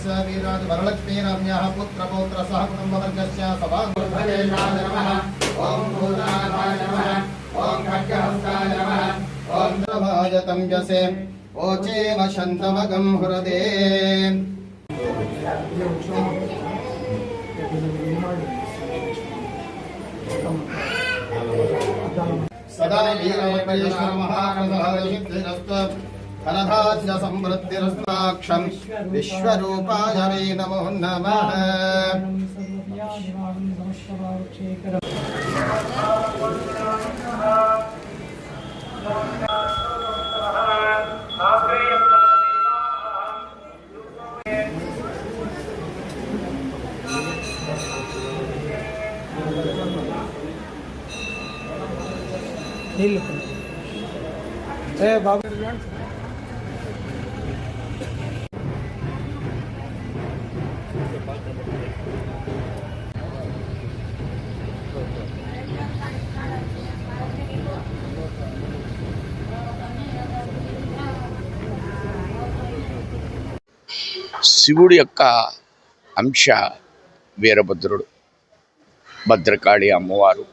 तस्य वीराज वरलक्ष्मीराम्याः पुत्रपौत्र सह कुटुम्बवर्गस्य सभागुरुभवेन्द्राय नमः। ओम भूतनाथाय नमः। ओम खड्गहस्ताय नमः। ओम द्रवाय तंजसे ओचे वशन्तमगं हृदे। सदा वीरवैश्वर महाकंसहरिद्धिरस्तु धनधान्य समृद्धिरस्ताक्षं विश्वरूपाय वै नमो नमः। బాబు శివుడి యొక్క అంశ వీరభద్రుడు, భద్రకాళి అమ్మవారు.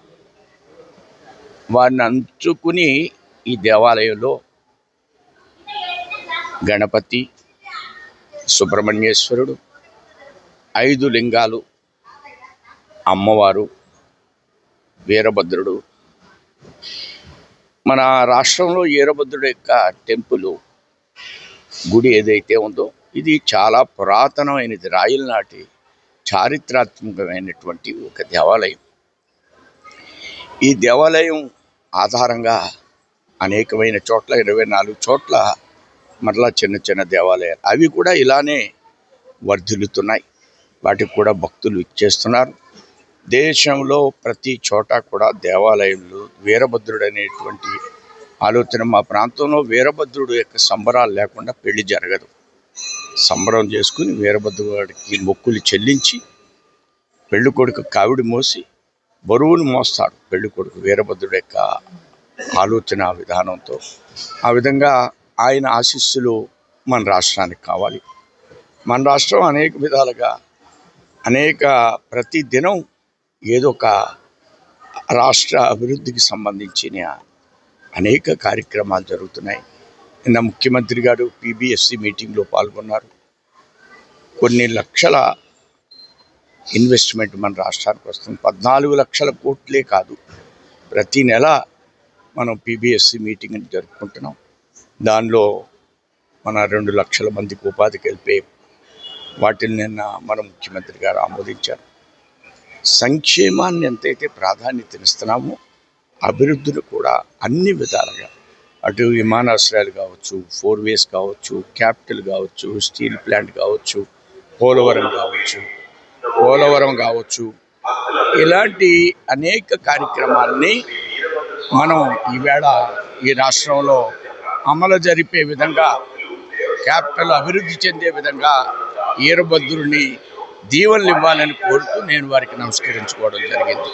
వారిని అంచుకుని ఈ దేవాలయంలో గణపతి, సుబ్రహ్మణ్యేశ్వరుడు, 5 లింగాలు, అమ్మవారు, వీరభద్రుడు. మన రాష్ట్రంలో వీరభద్రుడు యొక్క టెంపుల్ గుడి ఏదైతే ఉందో ఇది చాలా పురాతనమైనది. రాయల నాటి చారిత్రాత్మకమైనటువంటి ఒక దేవాలయం. ఈ దేవాలయం ఆధారంగా అనేకమైన చోట్ల 24 చోట్ల మరలా చిన్న చిన్న దేవాలయాలు అవి కూడా ఇలానే వర్ధిల్లుతున్నాయి. వాటికి కూడా భక్తులు ఇచ్చేస్తున్నారు. దేశంలో ప్రతి చోట కూడా దేవాలయంలో వీరభద్రుడు అనేటువంటి ఆలోచన. మా ప్రాంతంలో వీరభద్రుడు యొక్క సంబరాలు లేకుండా పెళ్లి జరగదు. సంబరం చేసుకుని వీరభద్రుడికి మొక్కులు చెల్లించి పెళ్లి కొడుకు కావిడి మోసి బరువును మోస్తాడు పెళ్లి కొడుకు. వీరభద్రుడు యొక్క ఆలోచన విధానంతో ఆ విధంగా ఆయన ఆశీస్సులు మన రాష్ట్రానికి కావాలి. మన రాష్ట్రం అనేక విధాలుగా ప్రతి దినం ఏదో ఒక రాష్ట్ర అభివృద్ధికి సంబంధించిన అనేక కార్యక్రమాలు జరుగుతున్నాయి. నిన్న ముఖ్యమంత్రి గారు PBSC మీటింగ్లో పాల్గొన్నారు. కొన్ని లక్షల ఇన్వెస్ట్మెంట్ మన రాష్ట్రానికి వస్తుంది. 14 లక్షల కోట్లే కాదు, ప్రతి నెల మనం PBSC మీటింగ్ జరుపుకుంటున్నాం. దానిలో మన 2 లక్షల మందికి ఉపాధికి వెళ్ళిపోయి వాటిని నిన్న మన ముఖ్యమంత్రి గారు ఆమోదించారు. సంక్షేమాన్ని ఎంతైతే ప్రాధాన్యతనిస్తున్నామో అభివృద్ధిని కూడా అన్ని విధాలుగా, అటు విమానాశ్రయాలు కావచ్చు, 4 వేస్ కావచ్చు, క్యాపిటల్ కావచ్చు, స్టీల్ ప్లాంట్ కావచ్చు, పోలవరం కావచ్చు, ఇలాంటి అనేక కార్యక్రమాలని మనం ఈవేళ ఈ రాష్ట్రంలో అమలు జరిపే విధంగా, క్యాపిటల్ అభివృద్ధి చెందే విధంగా వీరభద్రుని దీవెనలు ఇవ్వాలని కోరుతూ నేను వారికి నమస్కరించుకోవడం జరిగింది.